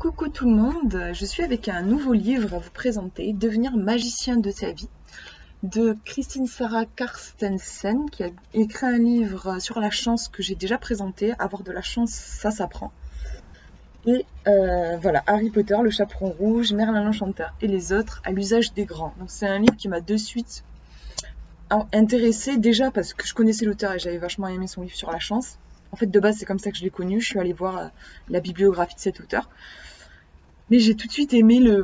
Coucou tout le monde, je suis avec un nouveau livre à vous présenter, Devenir magicien de sa vie, de Christine Sarah Carstensen, qui a écrit un livre sur la chance que j'ai déjà présenté, Avoir de la chance, ça s'apprend. Et voilà, Harry Potter, le chaperon rouge, Merlin l'enchanteur et les autres à l'usage des grands. Donc c'est un livre qui m'a de suite intéressée, déjà parce que je connaissais l'auteur et j'avais vachement aimé son livre sur la chance. En fait, de base, c'est comme ça que je l'ai connu, je suis allée voir la bibliographie de cet auteur. Mais j'ai tout de suite aimé le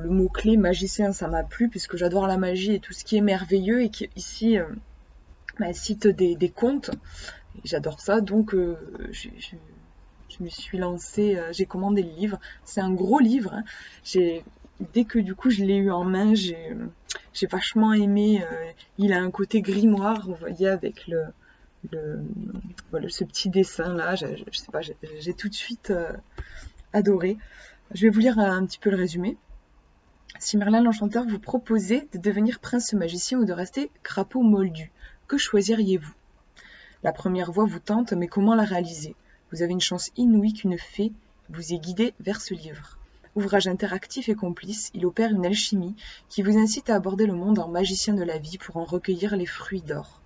mot-clé magicien, ça m'a plu, puisque j'adore la magie et tout ce qui est merveilleux, et qui ici cite des contes. J'adore ça, donc je me suis lancée, j'ai commandé le livre. C'est un gros livre, hein. Dès que du coup je l'ai eu en main, j'ai vachement aimé. Il a un côté grimoire, vous voyez, avec voilà, ce petit dessin là. Je sais pas, j'ai tout de suite adoré. Je vais vous lire un petit peu le résumé. Si Merlin l'enchanteur vous proposait de devenir prince magicien ou de rester crapaud moldu, que choisiriez-vous? La première voie vous tente, mais comment la réaliser? Vous avez une chance inouïe qu'une fée vous ait guidé vers ce livre. Ouvrage interactif et complice, il opère une alchimie qui vous incite à aborder le monde en magicien de la vie pour en recueillir les fruits d'or.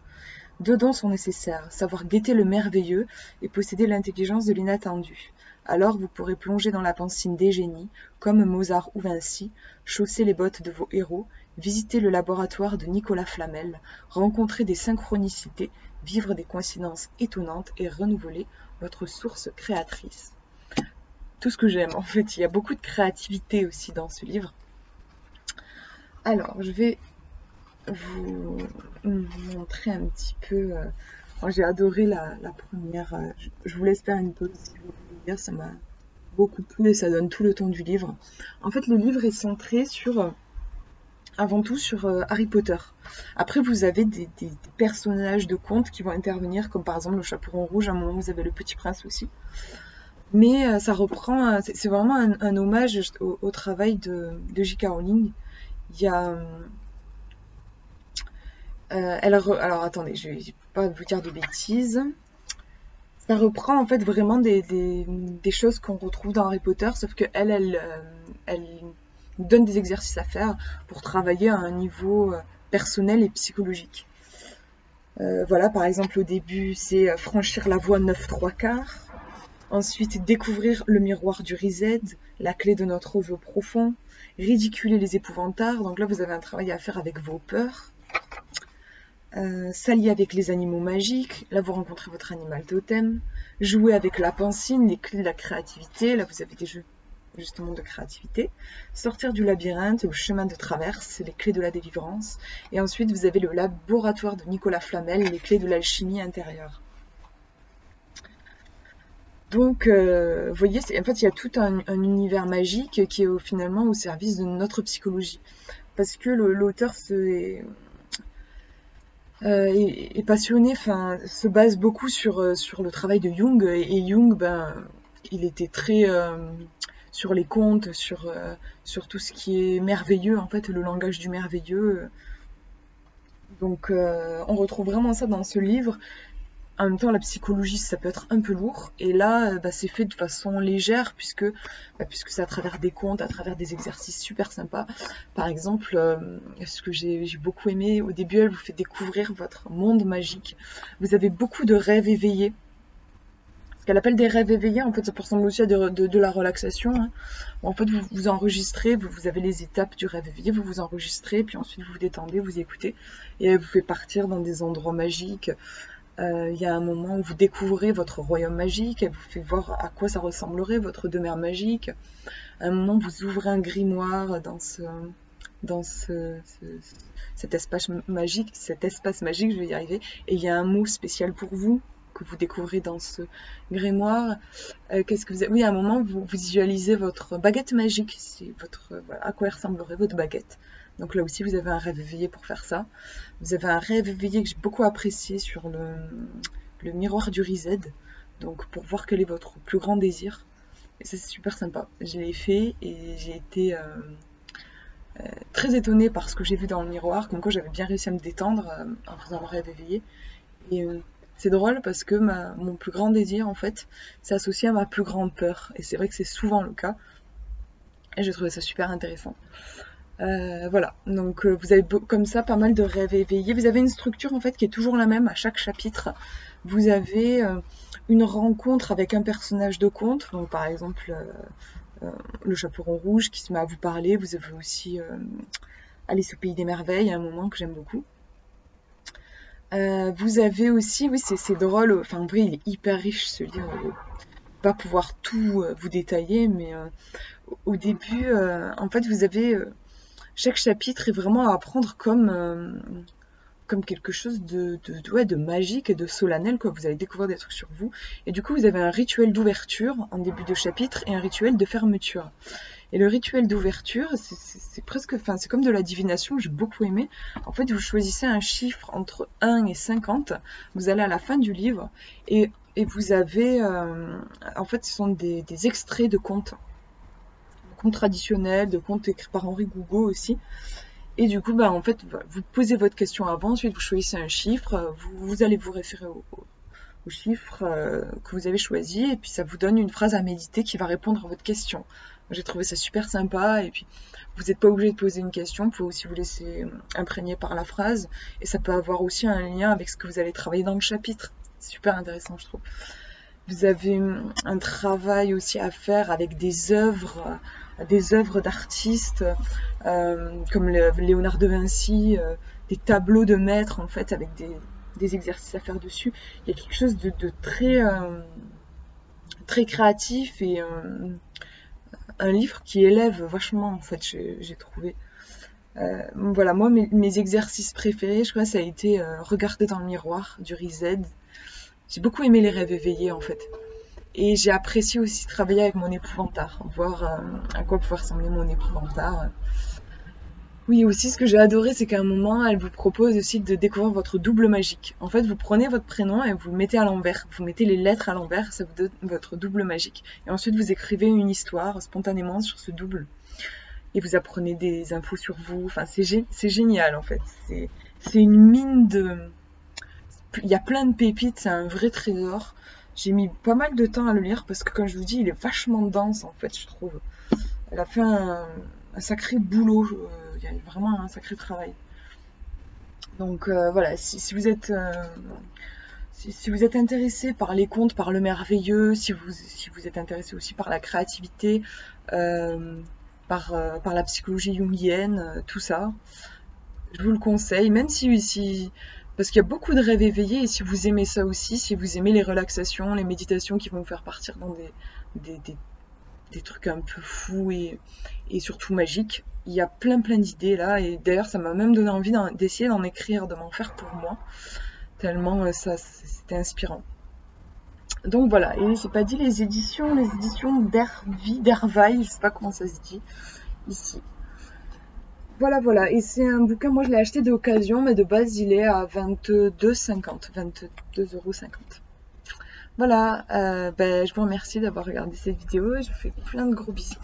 Deux dons sont nécessaires, savoir guetter le merveilleux et posséder l'intelligence de l'inattendu. Alors vous pourrez plonger dans la pensine des génies, comme Mozart ou Vinci, chausser les bottes de vos héros, visiter le laboratoire de Nicolas Flamel, rencontrer des synchronicités, vivre des coïncidences étonnantes et renouveler votre source créatrice. Tout ce que j'aime, en fait, il y a beaucoup de créativité aussi dans ce livre. Alors, je vais vous montrer un petit peu. Moi, j'ai adoré la première. Je vous laisse faire une pause si vous voulez lire, ça m'a beaucoup plu et ça donne tout le ton du livre. En fait, le livre est centré avant tout sur Harry Potter. Après, vous avez des personnages de contes qui vont intervenir, comme par exemple le chaperon rouge. À un moment, vous avez le Petit Prince aussi. Mais ça reprend. C'est vraiment un hommage au travail de J.K. Rowling. Il y a alors attendez, je vais pas vous dire de bêtises. Ça reprend en fait vraiment des choses qu'on retrouve dans Harry Potter, sauf que elle nous donne des exercices à faire pour travailler à un niveau personnel et psychologique. Voilà, par exemple, au début, c'est franchir la voie 9 3/4. Ensuite, découvrir le miroir du Riséd, la clé de notre vœu profond, ridiculer les épouvantards. Donc là, vous avez un travail à faire avec vos peurs. S'allier avec les animaux magiques, là vous rencontrez votre animal totem, jouer avec la pensine, les clés de la créativité, là vous avez des jeux justement de créativité, sortir du labyrinthe, le chemin de traverse, les clés de la délivrance, et ensuite vous avez le laboratoire de Nicolas Flamel, les clés de l'alchimie intérieure. Donc, vous voyez, en fait, il y a tout un univers magique qui est finalement au service de notre psychologie. Parce que l'auteur est passionné, enfin, se base beaucoup sur le travail de Jung. Et Jung, il était très sur les contes, sur tout ce qui est merveilleux, en fait, le langage du merveilleux. Donc, on retrouve vraiment ça dans ce livre. En même temps, la psychologie, ça peut être un peu lourd. Et là, c'est fait de façon légère, puisque c'est à travers des contes, à travers des exercices super sympas. Par exemple, ce que j'ai beaucoup aimé, au début, elle vous fait découvrir votre monde magique. Vous avez beaucoup de rêves éveillés. Ce qu'elle appelle des rêves éveillés, en fait, ça ressemble aussi à de la relaxation, hein. En fait, vous enregistrez, vous avez les étapes du rêve éveillé, vous vous enregistrez, puis ensuite vous vous détendez, vous écoutez, et elle vous fait partir dans des endroits magiques. Il y a un moment où vous découvrez votre royaume magique, elle vous fait voir à quoi ça ressemblerait, votre demeure magique. À un moment, vous ouvrez un grimoire dans cet espace magique, je vais y arriver, et il y a un mot spécial pour vous que vous découvrez dans ce grimoire. Qu'est-ce que vous avez? Oui, à un moment, vous visualisez votre baguette magique, voilà, à quoi ressemblerait votre baguette. Donc là aussi, vous avez un rêve éveillé pour faire ça. Vous avez un rêve éveillé que j'ai beaucoup apprécié sur le miroir du Riséd. Donc pour voir quel est votre plus grand désir. Et ça, c'est super sympa. Je l'ai fait et j'ai été très étonnée par ce que j'ai vu dans le miroir. Comme quoi, j'avais bien réussi à me détendre en faisant le rêve éveillé. Et c'est drôle parce que mon plus grand désir, en fait, c'est associé à ma plus grande peur. Et c'est vrai que c'est souvent le cas. Et j'ai trouvé ça super intéressant. Voilà, donc vous avez comme ça pas mal de rêves éveillés. Vous avez une structure en fait qui est toujours la même à chaque chapitre. Vous avez une rencontre avec un personnage de conte, donc par exemple le chaperon rouge qui se met à vous parler. Vous avez aussi Alice au pays des merveilles, à un moment que j'aime beaucoup. Vous avez aussi, oui c'est drôle, enfin en vrai il est hyper riche ce livre, je vais pas pouvoir tout vous détailler, mais au début en fait vous avez chaque chapitre est vraiment à apprendre comme quelque chose ouais, de magique et de solennel, quoi. Vous allez découvrir des trucs sur vous. Et du coup, vous avez un rituel d'ouverture en début de chapitre et un rituel de fermeture. Et le rituel d'ouverture, c'est presque, enfin, c'est comme de la divination, j'ai beaucoup aimé. En fait, vous choisissez un chiffre entre 1 et 50. Vous allez à la fin du livre et vous avez, en fait, ce sont des extraits de contes traditionnels, de contes écrits par Henri Gougaud aussi. Et du coup, bah, en fait, vous posez votre question avant, ensuite vous choisissez un chiffre, vous allez vous référer au chiffre que vous avez choisi, et puis ça vous donne une phrase à méditer qui va répondre à votre question. J'ai trouvé ça super sympa, et puis vous n'êtes pas obligé de poser une question, vous pouvez aussi vous laisser imprégner par la phrase, et ça peut avoir aussi un lien avec ce que vous allez travailler dans le chapitre. C'est super intéressant, je trouve. Vous avez un travail aussi à faire avec des œuvres d'artistes comme Léonard de Vinci, des tableaux de maîtres en fait avec des exercices à faire dessus. Il y a quelque chose de très créatif et un livre qui élève vachement en fait, j'ai trouvé. Voilà, moi mes exercices préférés, je crois, ça a été regarder dans le miroir du Rized. J'ai beaucoup aimé les rêves éveillés en fait. Et j'ai apprécié aussi travailler avec mon épouvantard, voir à quoi pouvait ressembler mon épouvantard. Oui, aussi ce que j'ai adoré, c'est qu'à un moment, elle vous propose aussi de découvrir votre double magique. En fait, vous prenez votre prénom et vous le mettez à l'envers. Vous mettez les lettres à l'envers, ça vous donne votre double magique. Et ensuite, vous écrivez une histoire spontanément sur ce double. Et vous apprenez des infos sur vous. Enfin, c'est génial en fait. C'est une mine de... Il y a plein de pépites, c'est un vrai trésor. J'ai mis pas mal de temps à le lire parce que, comme je vous dis, il est vachement dense en fait, je trouve. Elle a fait un sacré boulot, il y a vraiment un sacré travail. Donc voilà, si vous êtes si vous êtes intéressé par les contes, par le merveilleux, si vous êtes intéressé aussi par la créativité, par la psychologie jungienne, tout ça, je vous le conseille, même parce qu'il y a beaucoup de rêves éveillés, et si vous aimez ça aussi, si vous aimez les relaxations, les méditations qui vont vous faire partir dans des trucs un peu fous et surtout magiques, il y a plein d'idées là, et d'ailleurs ça m'a même donné envie d'essayer d'en écrire, de m'en faire pour moi, tellement c'était inspirant. Donc voilà, et j'ai pas dit les éditions d'Hervaille, je sais pas comment ça se dit, ici. Voilà, et c'est un bouquin, moi je l'ai acheté d'occasion, mais de base il est à 22,50 22,50 €. Voilà, je vous remercie d'avoir regardé cette vidéo et je vous fais plein de gros bisous.